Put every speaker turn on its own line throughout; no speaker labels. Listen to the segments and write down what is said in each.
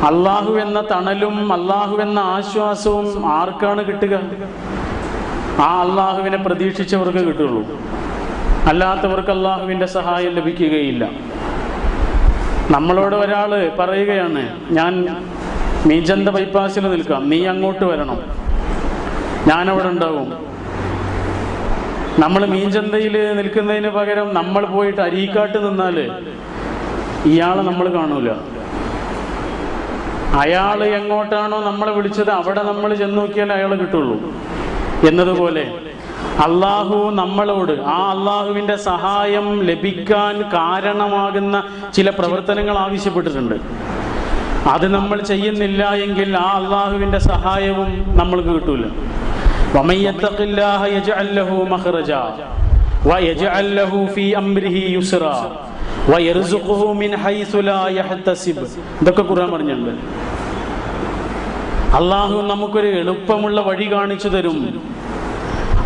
അള്ളാഹു എന്ന തണലും അള്ളാഹു എന്ന ആശ്വാസവും ആർക്കാണ് കിട്ടുക? ആ അള്ളാഹുവിനെ പ്രതീക്ഷിച്ചവർക്ക് കിട്ടുള്ളൂ. അല്ലാത്തവർക്ക് അള്ളാഹുവിൻ്റെ സഹായം ലഭിക്കുകയില്ല. നമ്മളോട് ഒരാൾ പറയുകയാണ്, ഞാൻ മീഞ്ചന്ത ബൈപ്പാസിൽ നിൽക്കാം, നീ അങ്ങോട്ട് വരണം, ഞാനവിടെ ഉണ്ടാവും. നമ്മൾ മീഞ്ചന്തയിൽ നിൽക്കുന്നതിന് പകരം നമ്മൾ പോയിട്ട് അരീക്കാട്ട് നിന്നാൽ ഇയാളെ നമ്മൾ കാണൂല. അയാൾ എങ്ങോട്ടാണോ നമ്മളെ വിളിച്ചത് അവിടെ നമ്മൾ ചെന്ന് നോക്കിയാൽ അയാളെ കിട്ടുള്ളൂ. എന്നതുപോലെ അള്ളാഹു നമ്മളോട് ആ അള്ളാഹുവിൻ്റെ സഹായം ലഭിക്കാൻ കാരണമാകുന്ന ചില പ്രവർത്തനങ്ങൾ ആവശ്യപ്പെട്ടിട്ടുണ്ട്. അത് നമ്മൾ ചെയ്യുന്നില്ല എങ്കിൽ ആ അള്ളാഹുവിൻ്റെ സഹായവും നമ്മൾക്ക് കിട്ടൂല. وَمَن يَتَّقِ اللَّهَ يَجْعَل لَّهُ مَخْرَجًا وَيَجْعَل لَّهُ فِي أَمْرِهِ يُسْرًا وَيَرْزُقْهُ مِنْ حَيْثُ لَا يَحْتَسِبُ. ഇതൊക്കെ ഖുർആൻ പറഞ്ഞിട്ടുണ്ട്. അള്ളാഹു നമുക്കൊരു എളുപ്പമുള്ള വഴി കാണിച്ചു തരും.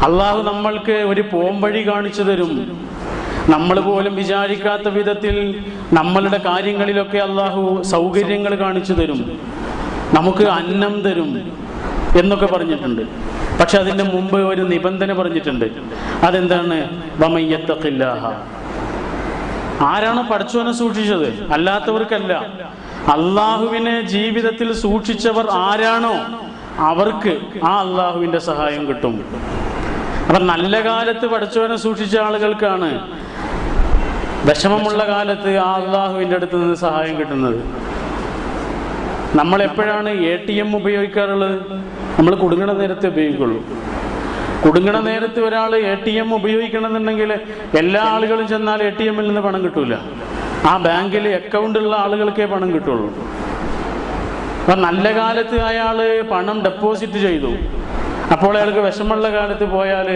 അള്ളാഹു നമ്മൾക്ക് ഒരു പോംവഴി കാണിച്ചു തരും. നമ്മൾ പോലും വിചാരിക്കാത്ത വിധത്തിൽ നമ്മളുടെ കാര്യങ്ങളിലൊക്കെ അള്ളാഹു സൗകര്യങ്ങൾ കാണിച്ചു തരും. നമുക്ക് അന്നം തരും എന്നൊക്കെ പറഞ്ഞിട്ടുണ്ട്. പക്ഷെ അതിൻ്റെ മുമ്പ് ഒരു നിബന്ധന പറഞ്ഞിട്ടുണ്ട്. അതെന്താണ്? വമൻ യത്തഖില്ലാഹ. ആരാണ് പടച്ചവനെ സൂക്ഷിച്ചത്? അല്ലാത്തവർക്കല്ല. അള്ളാഹുവിനെ ജീവിതത്തിൽ സൂക്ഷിച്ചവർ ആരാണോ അവർക്ക് ആ അള്ളാഹുവിൻ്റെ സഹായം കിട്ടും. അപ്പം നല്ല കാലത്ത് പടച്ചവനെ സൂക്ഷിച്ച ആളുകൾക്കാണ് വിഷമമുള്ള കാലത്ത് ആ അള്ളാഹുവിൻ്റെ അടുത്ത് നിന്ന് സഹായം കിട്ടുന്നത്. നമ്മളെപ്പോഴാണ് ATM ഉപയോഗിക്കാറുള്ളത്? നമ്മൾ കുടുങ്ങണ നേരത്തെ ഉപയോഗിക്കുള്ളൂ. കുടുങ്ങണ നേരത്ത് ഒരാൾ ATM ഉപയോഗിക്കണമെന്നുണ്ടെങ്കിൽ എല്ലാ ആളുകളും ചെന്നാൽ ATM-ൽ നിന്ന് പണം കിട്ടൂല. ആ ബാങ്കിൽ അക്കൗണ്ടുള്ള ആളുകൾക്കേ പണം കിട്ടുള്ളൂ. അപ്പം നല്ല കാലത്ത് അയാൾ പണം ഡെപ്പോസിറ്റ് ചെയ്തു, അപ്പോൾ അയാൾക്ക് വിഷമമുള്ള കാലത്ത് പോയാൽ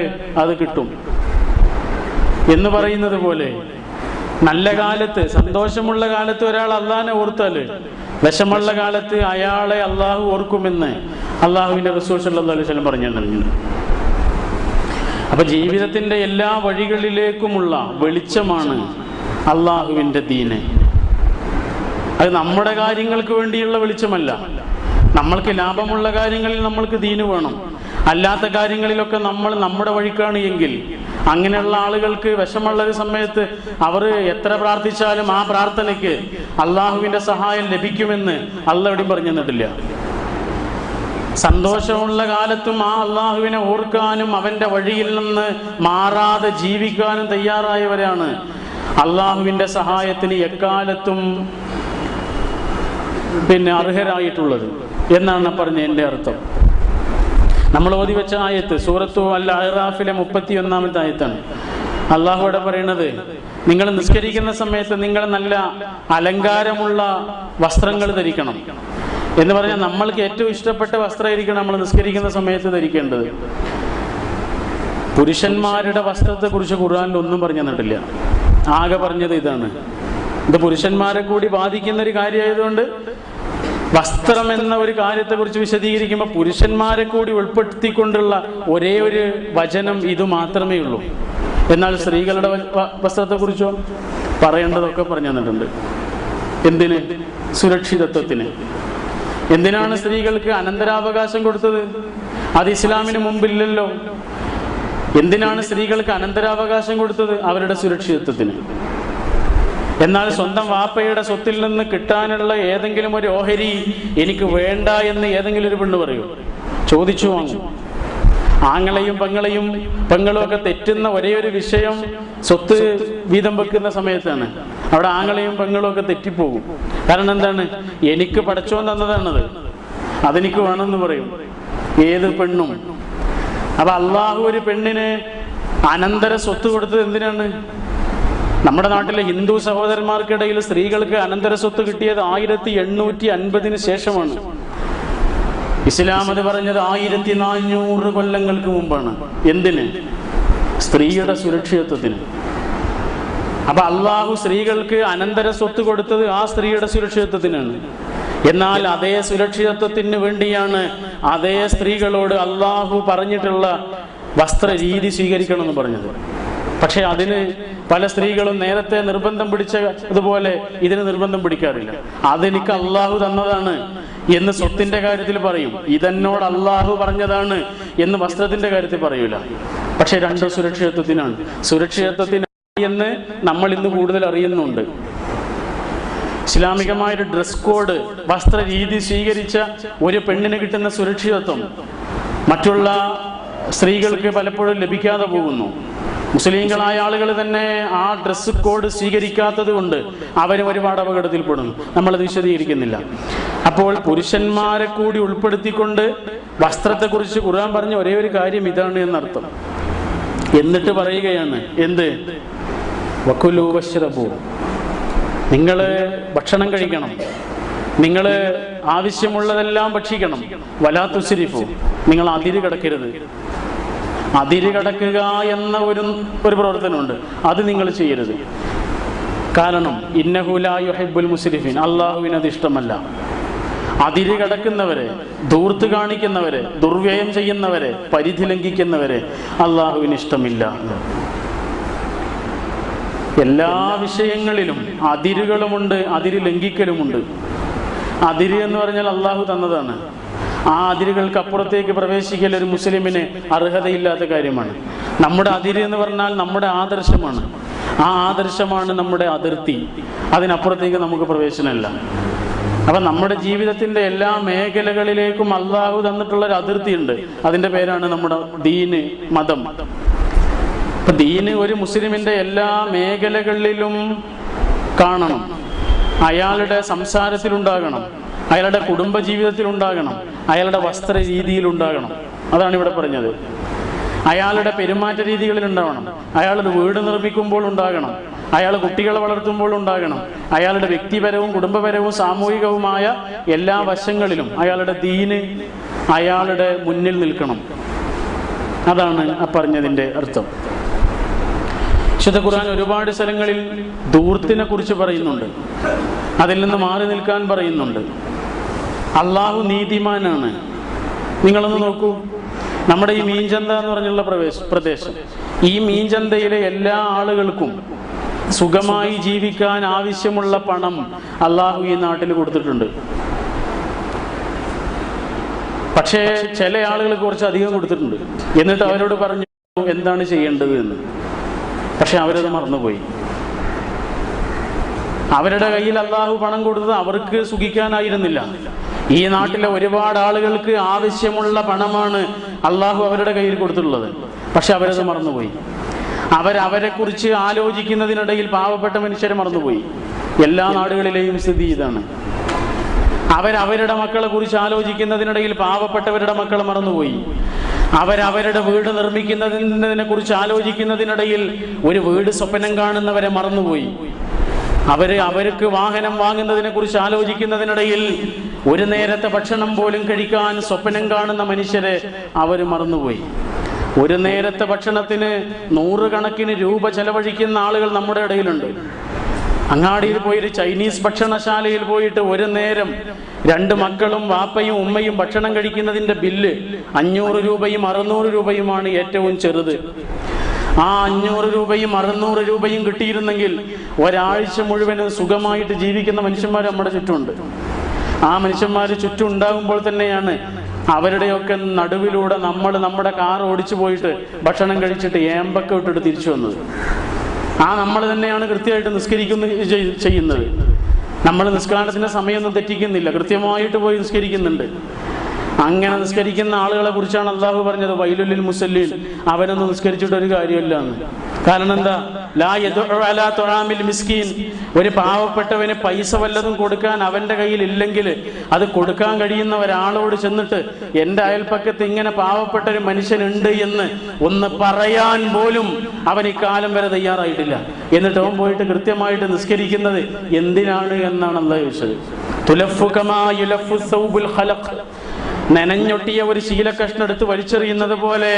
അത് കിട്ടും എന്ന് പറയുന്നത് പോലെ നല്ല കാലത്ത് സന്തോഷമുള്ള കാലത്ത് ഒരാൾ അള്ളാഹിനെ ഓർത്താൽ വിഷമുള്ള കാലത്ത് അയാളെ അള്ളാഹു ഓർക്കുമെന്ന് അള്ളാഹുവിൻ്റെ റസൂൽ സല്ലല്ലാഹു അലൈഹി വസല്ലം പറഞ്ഞിട്ടുണ്ട്. അപ്പൊ ജീവിതത്തിന്റെ എല്ലാ വഴികളിലേക്കുമുള്ള വെളിച്ചമാണ് അള്ളാഹുവിൻ്റെ ദീന്. അത് നമ്മുടെ കാര്യങ്ങൾക്ക് വേണ്ടിയുള്ള വെളിച്ചമല്ല. നമ്മൾക്ക് ലാഭമുള്ള കാര്യങ്ങളിൽ നമ്മൾക്ക് ദീന് വേണം. അല്ലാത്ത കാര്യങ്ങളിലൊക്കെ നമ്മൾ നമ്മുടെ വഴിക്കാണ് എങ്കിൽ അങ്ങനെയുള്ള ആളുകൾക്ക് വിഷമുള്ള ഒരു സമയത്ത് അവർ എത്ര പ്രാർത്ഥിച്ചാലും ആ പ്രാർത്ഥനയ്ക്ക് അള്ളാഹുവിൻ്റെ സഹായം ലഭിക്കുമെന്ന് അള്ളാഹ് എവിടെയും പറഞ്ഞു തന്നിട്ടില്ല. സന്തോഷമുള്ള കാലത്തും ആ അള്ളാഹുവിനെ ഓർക്കാനും അവൻ്റെ വഴിയിൽ നിന്ന് മാറാതെ ജീവിക്കാനും തയ്യാറായവരാണ് അള്ളാഹുവിൻ്റെ സഹായത്തിന് എക്കാലത്തും അർഹരായിട്ടുള്ളത് എന്നാണ് പറഞ്ഞ എൻ്റെ അർത്ഥം. നമ്മൾ ഓതി വെച്ച ആയത്ത് സൂറത്തു അൽ അഹ്റാഫിലെ 31-ാമത്തെ ആയത്താണ്. അള്ളാഹു അവിടെ പറയുന്നത്, നിങ്ങൾ നിസ്കരിക്കുന്ന സമയത്ത് നിങ്ങൾ നല്ല അലങ്കാരമുള്ള വസ്ത്രങ്ങൾ ധരിക്കണം എന്ന് പറഞ്ഞാൽ നമ്മൾക്ക് ഏറ്റവും ഇഷ്ടപ്പെട്ട വസ്ത്രമായിരിക്കണം നമ്മൾ നിസ്കരിക്കുന്ന സമയത്ത് ധരിക്കേണ്ടത്. പുരുഷന്മാരുടെ വസ്ത്രത്തെക്കുറിച്ച് ഖുർആനിൽ ഒന്നും പറഞ്ഞു തന്നിട്ടില്ല. ആകെ പറഞ്ഞത് ഇതാണ്. ഇത് പുരുഷന്മാരെ കൂടി ബാധിക്കുന്ന ഒരു കാര്യമായതുകൊണ്ട് വസ്ത്രം എന്ന ഒരു കാര്യത്തെക്കുറിച്ച് വിശദീകരിക്കുമ്പോൾ പുരുഷന്മാരെ കൂടി ഉൾപ്പെടുത്തിക്കൊണ്ടുള്ള ഒരേ ഒരു വചനം ഇത് മാത്രമേ ഉള്ളൂ. എന്നാൽ സ്ത്രീകളുടെ വസ്ത്രത്തെക്കുറിച്ചോ പറയേണ്ടതൊക്കെ പറഞ്ഞു തന്നിട്ടുണ്ട്. എന്തിന്? സുരക്ഷിതത്വത്തിന്. എന്തിനാണ് സ്ത്രീകൾക്ക് അനന്തരാവകാശം കൊടുത്തത്? അത് ഇസ്ലാമിന് മുമ്പില്ലല്ലോ. എന്തിനാണ് സ്ത്രീകൾക്ക് അനന്തരാവകാശം കൊടുത്തത്? അവരുടെ സുരക്ഷിതത്വത്തിന്. എന്നാൽ സ്വന്തം വാപ്പയുടെ സ്വത്തിൽ നിന്ന് കിട്ടാനുള്ള ഏതെങ്കിലും ഒരു ഓഹരി എനിക്ക് വേണ്ട എന്ന് ഏതെങ്കിലും ഒരു പെണ്ണ് പറയൂ? ചോദിച്ചു വാങ്ങും. ആങ്ങളെയും പെങ്ങളും ഒക്കെ തെറ്റുന്ന ഒരേ ഒരു വിഷയം സ്വത്ത് വീതം വെക്കുന്ന സമയത്താണ്. അവിടെ ആങ്ങളെയും പെങ്ങളും ഒക്കെ തെറ്റിപ്പോകും. കാരണം എന്താണ്? എനിക്ക് പടച്ചോൻ തന്നതാണത്, അതെനിക്ക് വേണമെന്ന് പറയും ഏത് പെണ്ണും. അപ്പൊ അള്ളാഹു ഒരു പെണ്ണിന് അനന്തര സ്വത്ത് കൊടുത്തത് എന്തിനാണ്? നമ്മുടെ നാട്ടിലെ ഹിന്ദു സഹോദരന്മാർക്കിടയിൽ സ്ത്രീകൾക്ക് അനന്തര സ്വത്ത് കിട്ടിയത് 1850 ശേഷമാണ്. ഇസ്ലാം അത് പറഞ്ഞത് 1400 കൊല്ലങ്ങൾക്ക് മുമ്പാണ്. എന്തിന്? സ്ത്രീയുടെ സുരക്ഷിതത്വത്തിന്. അപ്പൊ അള്ളാഹു സ്ത്രീകൾക്ക് അനന്തര സ്വത്ത് കൊടുത്തത് ആ സ്ത്രീയുടെ സുരക്ഷിതത്വത്തിനാണ്. എന്നാൽ അതേ സുരക്ഷിതത്വത്തിന് വേണ്ടിയാണ് അതേ സ്ത്രീകളോട് അള്ളാഹു പറഞ്ഞിട്ടുള്ള വസ്ത്ര രീതി സ്വീകരിക്കണമെന്ന് പറഞ്ഞത്. പക്ഷെ അതിന് പല സ്ത്രീകളും നേരത്തെ നിർബന്ധം പിടിച്ചതുപോലെ ഇതിന് നിർബന്ധം പിടിക്കാറില്ല. അതെനിക്ക് അള്ളാഹു തന്നതാണ് എന്ന് സ്വത്തിന്റെ കാര്യത്തിൽ പറയും, ഇതെന്നോട് അള്ളാഹു പറഞ്ഞതാണ് എന്ന് വസ്ത്രത്തിന്റെ കാര്യത്തിൽ പറയൂല. പക്ഷെ രണ്ട് സുരക്ഷിതത്വത്തിനാണ്. സുരക്ഷിതത്വത്തിന് എന്ന് നമ്മൾ ഇന്ന് കൂടുതൽ അറിയുന്നുണ്ട്. ഇസ്ലാമികമായൊരു ഡ്രസ് കോഡ്, വസ്ത്ര രീതി സ്വീകരിച്ച ഒരു പെണ്ണിന് കിട്ടുന്ന സുരക്ഷിതത്വം മറ്റുള്ള സ്ത്രീകൾക്ക് പലപ്പോഴും ലഭിക്കാതെ പോകുന്നു. മുസ്ലിങ്ങളായ ആളുകൾ തന്നെ ആ ഡ്രസ് കോഡ് സ്വീകരിക്കാത്തത് കൊണ്ട് അവരും ഒരുപാട് അപകടത്തിൽപ്പെടുന്നു. നമ്മളത് വിശദീകരിക്കുന്നില്ല. അപ്പോൾ പുരുഷന്മാരെ കൂടി ഉൾപ്പെടുത്തിക്കൊണ്ട് വസ്ത്രത്തെക്കുറിച്ച് ഖുർആൻ പറഞ്ഞ ഒരേ ഒരു കാര്യം ഇതാണ് എന്നർത്ഥം. എന്നിട്ട് പറയുകയാണ് എന്ത്? വകുലൂ വശ്റബൂ, നിങ്ങൾ ഭക്ഷണം കഴിക്കണം, നിങ്ങൾ ആവശ്യമുള്ളതെല്ലാം ഭക്ഷിക്കണം. വലാ തുസ്രിഫു, നിങ്ങൾ അതിര് കടക്കരുത്. അതിര് കടക്കുക എന്ന ഒരു പ്രവർത്തനമുണ്ട്, അത് നിങ്ങൾ ചെയ്യരുത്. കാരണം ഇന്നഹു ലാ യുഹിബ്ബുൽ മുസ്രിഫീൻ, അള്ളാഹുവിന് അത് ഇഷ്ടമല്ല. അതിര് കടക്കുന്നവരെ, ധൂർത്ത് കാണിക്കുന്നവരെ, ദുർവ്യയം ചെയ്യുന്നവരെ, പരിധി ലംഘിക്കുന്നവരെ അള്ളാഹുവിന് ഇഷ്ടമില്ല. എല്ലാ വിഷയങ്ങളിലും അതിരുകളുമുണ്ട്, അതിര് ലംഘിക്കലുമുണ്ട്. അതിര് എന്ന് പറഞ്ഞാൽ അള്ളാഹു തന്നതാണ്. ആ അതിരുകൾക്ക് അപ്പുറത്തേക്ക് പ്രവേശിക്കൽ ഒരു മുസ്ലിമിന് അർഹതയില്ലാത്ത കാര്യമാണ്. നമ്മുടെ അതിര് എന്ന് പറഞ്ഞാൽ നമ്മുടെ ആദർശമാണ്. ആ ആദർശമാണ് നമ്മുടെ അതിർത്തി. അതിനപ്പുറത്തേക്ക് നമുക്ക് പ്രവേശനമില്ല. അപ്പൊ നമ്മുടെ ജീവിതത്തിന്റെ എല്ലാ മേഖലകളിലേക്കും അള്ളാഹു തന്നിട്ടുള്ള ഒരു അതിർത്തി ഉണ്ട്. അതിന്റെ പേരാണ് നമ്മുടെ ദീന്, മതം. അപ്പൊ ദീന് ഒരു മുസ്ലിമിന്റെ എല്ലാ മേഖലകളിലും കാണണം. അയാളുടെ സംസാരത്തിലുണ്ടാകണം, അയാളുടെ കുടുംബ ജീവിതത്തിലുണ്ടാകണം, അയാളുടെ വസ്ത്ര രീതിയിലുണ്ടാകണം. അതാണ് ഇവിടെ പറഞ്ഞത്. അയാളുടെ പെരുമാറ്റ രീതികളിൽ ഉണ്ടാവണം, അയാളുടെ വീട് നിർമ്മിക്കുമ്പോൾ ഉണ്ടാകണം, അയാൾ കുട്ടികളെ വളർത്തുമ്പോൾ ഉണ്ടാകണം, അയാളുടെ വ്യക്തിപരവും കുടുംബപരവും സാമൂഹികവുമായ എല്ലാ വശങ്ങളിലും അയാളുടെ ദീന് അയാളുടെ മുന്നിൽ നിൽക്കണം. അതാണ് ആ പറഞ്ഞതിൻ്റെ അർത്ഥം. വിശുദ്ധ ഖുർആൻ ഒരുപാട് സ്ഥലങ്ങളിൽ ധൂർത്തിനെ കുറിച്ച് പറയുന്നുണ്ട്, അതിൽ നിന്ന് മാറി നിൽക്കാൻ പറയുന്നുണ്ട്. അള്ളാഹു നീതിമാനാണ്. നിങ്ങളൊന്ന് നോക്കൂ, നമ്മുടെ ഈ മീൻചന്ത എന്ന് പറഞ്ഞുള്ള പ്രദേശം, ഈ മീൻചന്തയിലെ എല്ലാ ആളുകൾക്കും സുഖമായി ജീവിക്കാൻ ആവശ്യമുള്ള പണം അള്ളാഹു ഈ നാട്ടിൽ കൊടുത്തിട്ടുണ്ട്. പക്ഷേ ചില ആളുകൾ കുറച്ച് അധികം കൊടുത്തിട്ടുണ്ട്. എന്നിട്ട് അവരോട് പറഞ്ഞു എന്താണ് ചെയ്യേണ്ടത് എന്ന്. പക്ഷെ അവരത് മറന്നുപോയി. അവരുടെ കയ്യിൽ അള്ളാഹു പണം കൊടുത്തത് അവർക്ക് സുഖിക്കാനായിരുന്നില്ല. ഈ നാട്ടിലെ ഒരുപാട് ആളുകൾക്ക് ആവശ്യമുള്ള പണമാണ് അള്ളാഹു അവരുടെ കയ്യിൽ കൊടുത്തിട്ടുള്ളത്. പക്ഷെ അവരത് മറന്നുപോയി. അവരെ കുറിച്ച് ആലോചിക്കുന്നതിനിടയിൽ പാവപ്പെട്ട മനുഷ്യരെ മറന്നുപോയി. എല്ലാ നാടുകളിലെയും സ്ഥിതി ഇതാണ്. അവരുടെ മക്കളെ കുറിച്ച് ആലോചിക്കുന്നതിനിടയിൽ പാവപ്പെട്ടവരുടെ മക്കളെ മറന്നുപോയി. അവരുടെ വീട് നിർമ്മിക്കുന്നതിനെ കുറിച്ച് ആലോചിക്കുന്നതിനിടയിൽ ഒരു വീട് സ്വപ്നം കാണുന്നവരെ മറന്നുപോയി. അവർക്ക് വാഹനം വാങ്ങുന്നതിനെ കുറിച്ച് ആലോചിക്കുന്നതിനിടയിൽ ഒരു നേരത്തെ ഭക്ഷണം പോലും കഴിക്കാൻ സ്വപ്നം കാണുന്ന മനുഷ്യരെ അവർ മറന്നുപോയി. ഒരു നേരത്തെ ഭക്ഷണത്തിന് 100 കണക്കിന് രൂപ ചെലവഴിക്കുന്ന ആളുകൾ നമ്മുടെ ഇടയിലുണ്ട്. അങ്ങാടിയിൽ പോയിട്ട് ചൈനീസ് ഭക്ഷണശാലയിൽ പോയിട്ട് ഒരു നേരം 2 മക്കളും വാപ്പയും ഉമ്മയും ഭക്ഷണം കഴിക്കുന്നതിന്റെ ബില്ല് 500 രൂപയും 600 രൂപയുമാണ് ഏറ്റവും ചെറുത്. ആ 500 രൂപയും 600 രൂപയും കിട്ടിയിരുന്നെങ്കിൽ ഒരാഴ്ച മുഴുവനും സുഖമായിട്ട് ജീവിക്കുന്ന മനുഷ്യന്മാർ നമ്മുടെ ചുറ്റുമുണ്ട്. ആ മനുഷ്യന്മാർ ചുറ്റും ഉണ്ടാകുമ്പോൾ തന്നെയാണ് അവരുടെയൊക്കെ നടുവിലൂടെ നമ്മുടെ കാർ ഓടിച്ചു പോയിട്ട് ഭക്ഷണം കഴിച്ചിട്ട് ഏമ്പൊക്കെ ഇട്ടിട്ട് തിരിച്ചു വന്നത്. നമ്മൾ തന്നെയാണ് കൃത്യമായിട്ട് ചെയ്യുന്നത്. നമ്മൾ നിസ്കാരത്തിന്റെ സമയമൊന്നും തെറ്റിക്കുന്നില്ല, കൃത്യമായിട്ട് പോയി നിസ്കരിക്കുന്നുണ്ട്. അങ്ങനെ നിസ്കരിക്കുന്ന ആളുകളെ കുറിച്ചാണ് അള്ളാഹു പറഞ്ഞത് വൈലുലിൽ മുസല്ലീൻ, അവനൊന്നും നിസ്കരിച്ചിട്ട് ഒരു കാര്യമില്ല എന്ന്. കാരണം എന്താ? ലാ യദഉ അലാ തുആമിൽ മിസ്കീൻ, ഒരു പാവപ്പെട്ടവന് പൈസ വല്ലതും കൊടുക്കാൻ അവന്റെ കയ്യിൽ ഇല്ലെങ്കിൽ അത് കൊടുക്കാൻ കഴിയുന്ന ഒരാളോട് ചെന്നിട്ട് എൻ്റെ അയൽപ്പക്കത്ത് ഇങ്ങനെ പാവപ്പെട്ട ഒരു മനുഷ്യനുണ്ട് എന്ന് ഒന്ന് പറയാൻ പോലും അവൻ ഇക്കാലം വരെ തയ്യാറായിട്ടില്ല. എന്നിട്ട് അവൻ പോയിട്ട് കൃത്യമായിട്ട് നിസ്കരിക്കുന്നത് എന്തിനാണ് എന്നാണ് അള്ളാഹു ചോദിച്ചത്. തുലഫു കമാ യുലഫു സൗബുൽ ഖലഖ്, നനഞ്ഞൊട്ടിയ ഒരു ശീലക്കഷ്ണം എടുത്ത് വലിച്ചെറിയുന്നത് പോലെ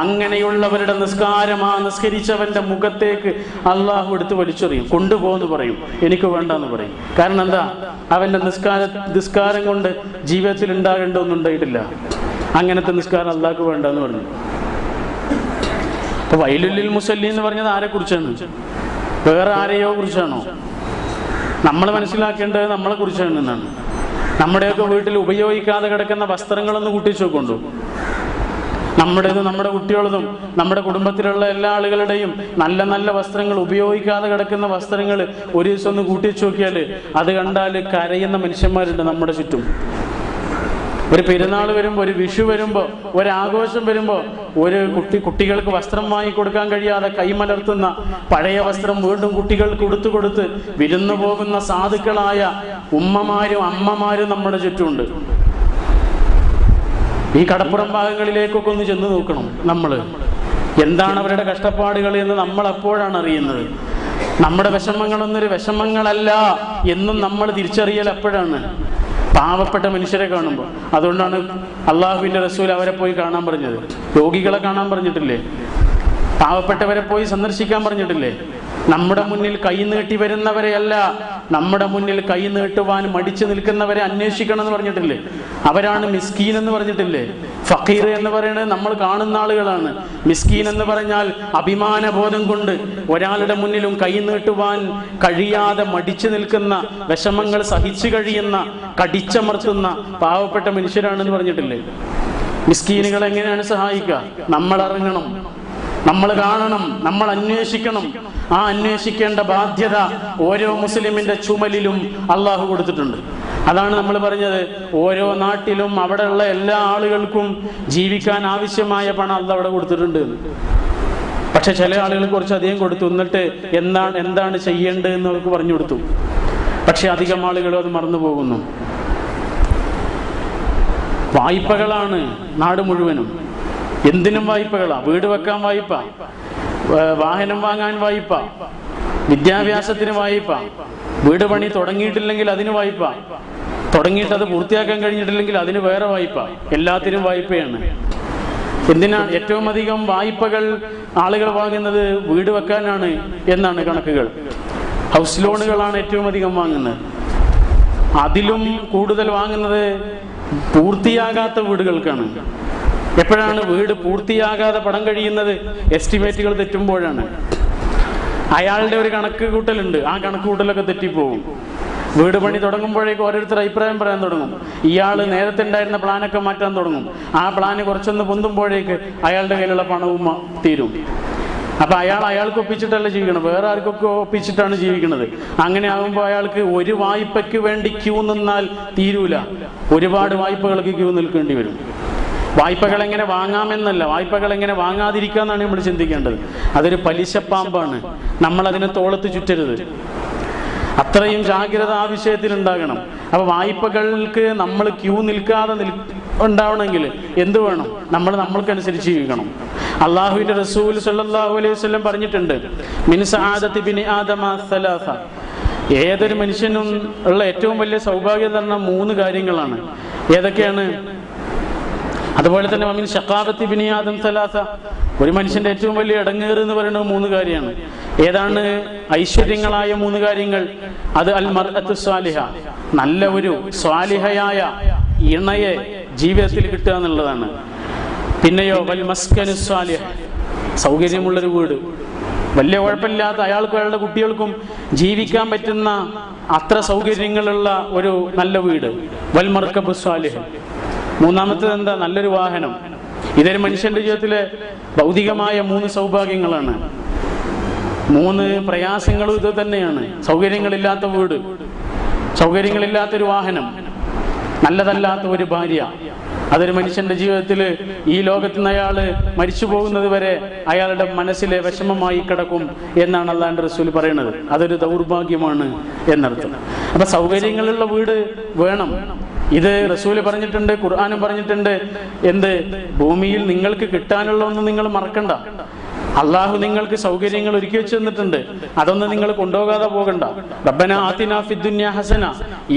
അങ്ങനെയുള്ളവരുടെ നിസ്കാരം ആ നിസ്കരിച്ചവന്റെ മുഖത്തേക്ക് അള്ളാഹു എടുത്ത് വലിച്ചെറിയും. കൊണ്ടുപോകുന്നു പറയും, എനിക്ക് വേണ്ടെന്ന് പറയും. കാരണം എന്താ? അവന്റെ നിസ്കാരം കൊണ്ട് ജീവിതത്തിൽ ഉണ്ടാകേണ്ട ഒന്നും ഉണ്ടായിട്ടില്ല. അങ്ങനത്തെ നിസ്കാരം അള്ളാഹ്ക്ക് വേണ്ടെന്ന് പറഞ്ഞു. അപ്പൊ വൈലുല്ലിൽ മുസല്ലി എന്ന് പറഞ്ഞത് ആരെ കുറിച്ചാണ്? വേറെ ആരെയോ കുറിച്ചാണോ? നമ്മൾ മനസ്സിലാക്കേണ്ടത് നമ്മളെ കുറിച്ചാണ് എന്നാണ്. നമ്മുടെയൊക്കെ വീട്ടിൽ ഉപയോഗിക്കാതെ കിടക്കുന്ന വസ്ത്രങ്ങളൊന്ന് കൂട്ടിച്ചു നോക്കൊണ്ടു. നമ്മുടേതും നമ്മുടെ കുട്ടികളതും നമ്മുടെ കുടുംബത്തിലുള്ള എല്ലാ ആളുകളുടെയും നല്ല നല്ല വസ്ത്രങ്ങൾ, ഉപയോഗിക്കാതെ കിടക്കുന്ന വസ്ത്രങ്ങൾ ഒരു ദിവസം ഒന്ന് കൂട്ടിച്ചു നോക്കിയാൽ അത് കണ്ടാൽ കരയുന്ന മനുഷ്യന്മാരുണ്ട് നമ്മുടെ ചുറ്റും. ഒരു പെരുന്നാൾ വരുമ്പോൾ, ഒരു വിഷു വരുമ്പോൾ, ഒരാഘോഷം വരുമ്പോൾ ഒരു കുട്ടികൾക്ക് വസ്ത്രം വാങ്ങിക്കൊടുക്കാൻ കഴിയാതെ കൈമലർത്തുന്ന പഴയ വസ്ത്രം വീണ്ടും കുട്ടികൾക്ക് കൊടുത്ത് വിരുന്നു പോകുന്ന സാധുക്കളായ ഉമ്മമാരും അമ്മമാരും നമ്മുടെ ചുറ്റുമുണ്ട്. ഈ കടപ്പുറം ഭാഗങ്ങളിലേക്കൊക്കെ ഒന്ന് ചെന്ന് നോക്കണം. നമ്മൾ എന്താണ് അവരുടെ കഷ്ടപ്പാടുകൾ എന്ന് നമ്മൾ അപ്പോഴാണ് അറിയുന്നത്. നമ്മുടെ വിഷമങ്ങളൊന്നൊരു വിഷമങ്ങളല്ല എന്നും നമ്മൾ തിരിച്ചറിയൽ അപ്പോഴാണ്, പാവപ്പെട്ട മനുഷ്യരെ കാണുമ്പോൾ. അതുകൊണ്ടാണ് അള്ളാഹുവിൻ്റെ റസൂൽ അവരെ പോയി കാണാൻ പറഞ്ഞത്. രോഗികളെ കാണാൻ പറഞ്ഞിട്ടില്ലേ? പാവപ്പെട്ടവരെ പോയി സന്ദർശിക്കാൻ പറഞ്ഞിട്ടില്ലേ? നമ്മുടെ മുന്നിൽ കൈ നീട്ടി വരുന്നവരെയല്ല, നമ്മുടെ മുന്നിൽ കൈ നീട്ടുവാൻ മടിച്ചു നിൽക്കുന്നവരെ അന്വേഷിക്കണം എന്ന് പറഞ്ഞിട്ടില്ലേ? അവരാണ് മിസ്കീൻ എന്ന് പറഞ്ഞിട്ടില്ലേ? ഫക്കീർ എന്ന് പറയുന്നത് നമ്മൾ കാണുന്ന ആളുകളാണ്. മിസ്കീൻ എന്ന് പറഞ്ഞാൽ അഭിമാനബോധം കൊണ്ട് ഒരാളുടെ മുന്നിലും കൈ നീട്ടുവാൻ കഴിയാതെ മടിച്ചു നിൽക്കുന്ന, വിഷമങ്ങൾ സഹിച്ചു കഴിയുന്ന, കടിച്ചമർത്തുന്ന പാവപ്പെട്ട മനുഷ്യരാണെന്ന് പറഞ്ഞിട്ടില്ലേ? മിസ്കീനുകളെ എങ്ങനെയാണ് സഹായിക്കുക? നമ്മൾ ഇറങ്ങണം, നമ്മൾ കാണണം, നമ്മൾ അന്വേഷിക്കണം. ആ അന്വേഷിക്കേണ്ട ബാധ്യത ഓരോ മുസ്ലിമിന്റെ ചുമലിലും അള്ളാഹു കൊടുത്തിട്ടുണ്ട്. അതാണ് നമ്മൾ പറഞ്ഞത്, ഓരോ നാട്ടിലും അവിടെയുള്ള എല്ലാ ആളുകൾക്കും ജീവിക്കാൻ ആവശ്യമായ പണം അള്ളാഹ് അവിടെ കൊടുത്തിട്ടുണ്ട്. പക്ഷെ ചില ആളുകൾ കുറച്ച് അധികം കൊടുത്തു, എന്നിട്ട് എന്താണ് ചെയ്യേണ്ടതെന്ന് അവർക്ക് പറഞ്ഞു കൊടുത്തു. പക്ഷെ അധികം ആളുകളും അത് മറന്നു പോകുന്നു. വായ്പകളാണ് നാട് മുഴുവനും. എന്തിനും വായ്പകളാ. വീട് വെക്കാൻ വായ്പ, വാഹനം വാങ്ങാൻ വായ്പ, വിദ്യാഭ്യാസത്തിന് വായ്പ, വീട് പണി തുടങ്ങിയിട്ടില്ലെങ്കിൽ അതിന് വായ്പ, തുടങ്ങിയിട്ട് അത് പൂർത്തിയാക്കാൻ കഴിഞ്ഞിട്ടില്ലെങ്കിൽ അതിന് വേറെ വായ്പ. എല്ലാത്തിനും വായ്പയാണ്. എന്തിനാണ് ഏറ്റവും അധികം വായ്പകൾ ആളുകൾ വാങ്ങുന്നത്? വീട് വെക്കാനാണ് എന്നാണ് കണക്കുകൾ. ഹൗസ് ലോണുകളാണ് ഏറ്റവും അധികം വാങ്ങുന്നത്. അതിലും കൂടുതൽ വാങ്ങുന്നത് പൂർത്തിയാകാത്ത വീടുകൾക്കാണ്. എപ്പോഴാണ് വീട് പൂർത്തിയാകാതെ പണം കഴിയുന്നത്? എസ്റ്റിമേറ്റുകൾ തെറ്റുമ്പോഴാണ്. അയാളുടെ ഒരു കണക്ക് കൂട്ടലുണ്ട്, ആ കണക്ക് കൂട്ടലൊക്കെ തെറ്റിപ്പോകും. വീട് പണി തുടങ്ങുമ്പോഴേക്ക് ഓരോരുത്തർ അഭിപ്രായം പറയാൻ തുടങ്ങും. ഇയാൾ നേരത്തെ ഉണ്ടായിരുന്ന പ്ലാനൊക്കെ മാറ്റാൻ തുടങ്ങും. ആ പ്ലാന് കുറച്ചൊന്ന് പൊന്തുമ്പോഴേക്ക് അയാളുടെ കയ്യിലുള്ള പണവും തീരും. അപ്പൊ അയാൾക്ക് ഒപ്പിച്ചിട്ടല്ല ജീവിക്കണം, വേറെ ആർക്കൊക്കെ ഒപ്പിച്ചിട്ടാണ് ജീവിക്കുന്നത്. അങ്ങനെ ആകുമ്പോൾ അയാൾക്ക് ഒരു വായ്പയ്ക്ക് വേണ്ടി ക്യൂ നിന്നാൽ തീരൂല, ഒരുപാട് വായ്പകൾക്ക് ക്യൂ നിൽക്കേണ്ടി വരും. വായ്പകൾ എങ്ങനെ വാങ്ങാമെന്നല്ല, വായ്പകൾ എങ്ങനെ വാങ്ങാതിരിക്കാന്നാണ് നമ്മൾ ചിന്തിക്കേണ്ടത്. അതൊരു പലിശപ്പാമ്പാണ്. നമ്മൾ അതിനെ തോളത്ത് ചുറ്റരുത്. അത്രയും ജാഗ്രത ആ വിഷയത്തിൽ ഉണ്ടാകണം. അപ്പൊ വായ്പകൾക്ക് നമ്മൾ ക്യൂ നിൽക്കാതെ ഉണ്ടാവണമെങ്കിൽ എന്ത് വേണം? നമ്മൾക്കനുസരിച്ച് ജീവിക്കണം. അള്ളാഹുവിന്റെ റസൂൽ സല്ലല്ലാഹു അലൈഹി വസല്ലം പറഞ്ഞിട്ടുണ്ട്, മിൻ സആദത്തി ബിനി ആദമ സലാസ. ഏതൊരു മനുഷ്യനും ഉള്ള ഏറ്റവും വലിയ സൗഭാഗ്യം എന്ന് പറഞ്ഞാൽ 3 കാര്യങ്ങളാണ്. ഏതൊക്കെയാണ്? അതുപോലെ തന്നെ വമിൻ ശഖാവത്തി ബിനി ആദം സലാസ. ഒരു മനുഷ്യന്റെ ഏറ്റവും വലിയ ഇടങ്ങേറ് എന്ന് പറയുന്നത് 3 കാര്യമാണ്. ഏതാണ് ഐശ്വര്യങ്ങളായ 3 കാര്യങ്ങൾ? അത് അൽ മർഅത്തു സ്വാലിഹ, നല്ല ഒരു സ്വാലിഹയായ ഇണയെ ജീവിതത്തിൽ കിട്ടുക എന്നുള്ളതാണ്. പിന്നെയോ വൽ മസ്കനു സ്വാലിഹ, സൗകര്യമുള്ളൊരു വീട്, വലിയ കുഴപ്പമില്ലാത്ത അയാൾക്കും അയാളുടെ കുട്ടികൾക്കും ജീവിക്കാൻ പറ്റുന്ന അത്ര സൗകര്യങ്ങളുള്ള ഒരു നല്ല വീട്. വൽ മർകബു സ്വാലിഹ, മൂന്നാമത്തേത് എന്താ? നല്ലൊരു വാഹനം. ഇതൊരു മനുഷ്യന്റെ ജീവിതത്തിലെ ഭൗതികമായ 3 സൗഭാഗ്യങ്ങളാണ്. 3 പ്രയാസങ്ങളും ഇത് തന്നെയാണ്. സൗകര്യങ്ങളില്ലാത്ത വീട്, സൗകര്യങ്ങളില്ലാത്തൊരു വാഹനം, നല്ലതല്ലാത്ത ഒരു ഭാര്യ. അതൊരു മനുഷ്യന്റെ ജീവിതത്തിൽ ഈ ലോകത്ത് നിന്ന് അയാൾ മരിച്ചു പോകുന്നത് വരെ അയാളുടെ മനസ്സിലെ വിഷമമായി കിടക്കും എന്നാണ് അല്ലാഹുവിന്റെ റസൂൽ പറയുന്നത്. അതൊരു ദൗർഭാഗ്യമാണ് എന്നർത്ഥം. അപ്പൊ സൗകര്യങ്ങളുള്ള വീട് വേണം. ഇത് റസൂല് പറഞ്ഞിട്ടുണ്ട്, ഖുർആനും പറഞ്ഞിട്ടുണ്ട്. എന്ത്? ഭൂമിയിൽ നിങ്ങൾക്ക് കിട്ടാനുള്ള ഒന്നും നിങ്ങൾ മറക്കണ്ട. അള്ളാഹു നിങ്ങൾക്ക് സൗകര്യങ്ങൾ ഒരുക്കി വെച്ച് തന്നിട്ടുണ്ട്, അതൊന്നും നിങ്ങൾ കൊണ്ടുപോകാതെ പോകണ്ട. റബ്ബനാ ആതിനാ ഫിദ്ദുനിയ ഹസന,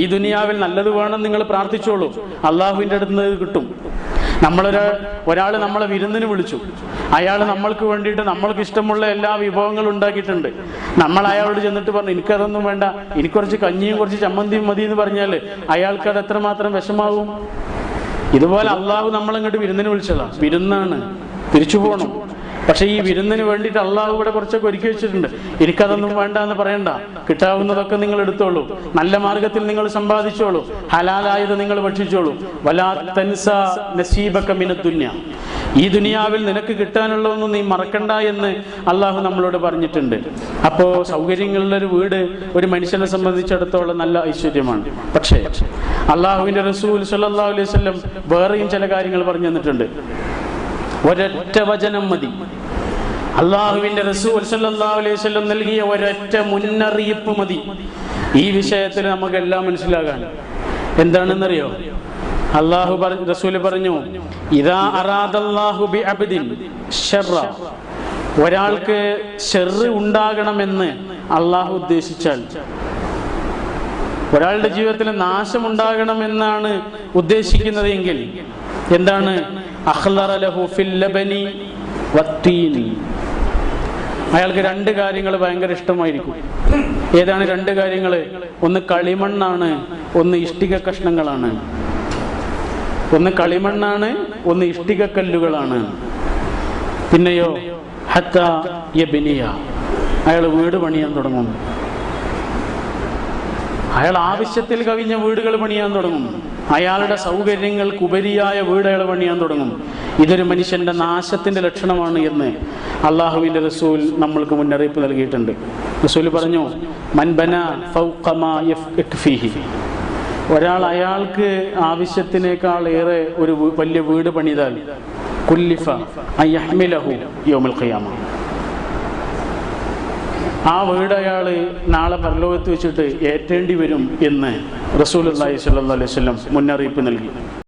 ഈ ദുനിയാവിൽ നല്ലത് വേണം നിങ്ങൾ പ്രാർത്ഥിച്ചോളൂ, അള്ളാഹുവിൻ്റെ അടുത്ത് നിന്ന് കിട്ടും. ഒരാൾ നമ്മളെ വിരുന്നിന് വിളിച്ചു, അയാൾ നമ്മൾക്ക് വേണ്ടിയിട്ട് നമ്മൾക്ക് ഇഷ്ടമുള്ള എല്ലാ വിഭവങ്ങളും ഉണ്ടാക്കിയിട്ടുണ്ട്. നമ്മൾ അയാളോട് ചെന്നിട്ട് പറഞ്ഞു എനിക്കതൊന്നും വേണ്ട, എനിക്ക് കുറച്ച് കഞ്ഞിയും കുറച്ച് ചമ്മന്തിയും മതി എന്ന് പറഞ്ഞാൽ അയാൾക്ക് അത് എത്രമാത്രം വിഷമാവും. ഇതുപോലെ അള്ളാഹു നമ്മളിങ്ങോട്ട് വിരുന്നിന് വിളിച്ചതാണ്, വിരുന്നാണ്, തിരിച്ചു പോകണം. പക്ഷെ ഈ വിരുന്നിന് വേണ്ടിയിട്ട് അള്ളാഹു ഇവിടെ കുറച്ചൊക്കെ ഒരുക്കി വെച്ചിട്ടുണ്ട്. എനിക്കതൊന്നും വേണ്ട എന്ന് പറയണ്ട. കിട്ടാവുന്നതൊക്കെ നിങ്ങൾ എടുത്തോളൂ, നല്ല മാർഗത്തിൽ നിങ്ങൾ സമ്പാദിച്ചോളൂ, ഹലാലായത് നിങ്ങൾ ഭക്ഷിച്ചോളൂ. വലാ തൻസ നസീബക മിനദ് ദുനിയ, ഈ ദുനിയാവിൽ നിനക്ക് കിട്ടാനുള്ളതൊന്നും നീ മറക്കണ്ട എന്ന് അള്ളാഹു നമ്മളോട് പറഞ്ഞിട്ടുണ്ട്. അപ്പോ സൗകര്യങ്ങളുള്ള ഒരു വീട് ഒരു മനുഷ്യനെ സംബന്ധിച്ചിടത്തോളം നല്ല ഐശ്വര്യമാണ്. പക്ഷേ അള്ളാഹുവിന്റെ റസൂൽ സല്ലല്ലാഹു അലൈഹി വസല്ലം വേറെയും ചില കാര്യങ്ങൾ പറഞ്ഞു തന്നിട്ടുണ്ട്. ഒരൊറ്റ വചനം മതി, അള്ളാഹുവിന്റെ റസൂൽ സല്ലല്ലാഹു അലൈഹി വസല്ലം നൽകിയ ഒരൊറ്റ മുന്നറിയിപ്പ് മതി ഈ വിഷയത്തിൽ നമുക്കെല്ലാം മനസ്സിലാകാൻ. എന്താണെന്നറിയോ? റസൂല് പറഞ്ഞു, ഇദാ അറാദല്ലാഹു ബിഅബ്ദിൻ ശർറ, ഒരാൾക്ക് ശർറ് ഉണ്ടാകണമെന്ന് അള്ളാഹു ഉദ്ദേശിച്ചാൽ, ഒരാളുടെ ജീവിതത്തിൽ നാശമുണ്ടാകണമെന്നാണ് ഉദ്ദേശിക്കുന്നത് എങ്കിൽ എന്താണ്? അഖ്ലറ ലഹു ഫിൽ ലബനി വത്തീൻ, അയാൾക്ക് രണ്ട് കാര്യങ്ങൾ ഭയങ്കര ഇഷ്ടമായിരിക്കും. ഏതാണ് രണ്ട് കാര്യങ്ങൾ? ഒന്ന് കളിമണ്ണാണ്, ഒന്ന് ഇഷ്ടിക കഷ്ണങ്ങളാണ്. ഒന്ന് കളിമണ്ണാണ്, ഒന്ന് ഇഷ്ടിക കല്ലുകളാണ്. പിന്നെയോ ഹത്താ യബ്നിയ, അയാൾ വീട് പണിയാൻ തുടങ്ങും. അയാൾ ആവശ്യത്തിൽ കവിഞ്ഞ വീടുകൾ പണിയാൻ തുടങ്ങും. അയാളുടെ സൗകര്യങ്ങൾക്ക് ഉപരിയായ വീട് അയാൾ പണിയാൻ തുടങ്ങും. ഇതൊരു മനുഷ്യന്റെ നാശത്തിന്റെ ലക്ഷണമാണ് എന്ന് അള്ളാഹുവിന്റെ റസൂൽ നമ്മൾക്ക് മുന്നറിയിപ്പ് നൽകിയിട്ടുണ്ട്. റസൂൽ പറഞ്ഞു, മൻ ബനാ ഫൗഖ മാ യക്ഫീഹി, ഒരാൾ അയാൾക്ക് ആവശ്യത്തിനേക്കാൾ ഏറെ ഒരു വലിയ വീട് പണിതാൽ കുല്ലിഫ അൻ യഹ്മിലഹു യൗമൽ ഖിയാമ, ആ വീട് അയാൾ നാളെ പരലോകത്ത് വെച്ചിട്ട് ഏറ്റേണ്ടി വരും എന്ന് റസൂലുള്ളാഹി സ്വല്ലല്ലാഹു അലൈഹി വസല്ലം മുന്നറിയിപ്പ് നൽകി.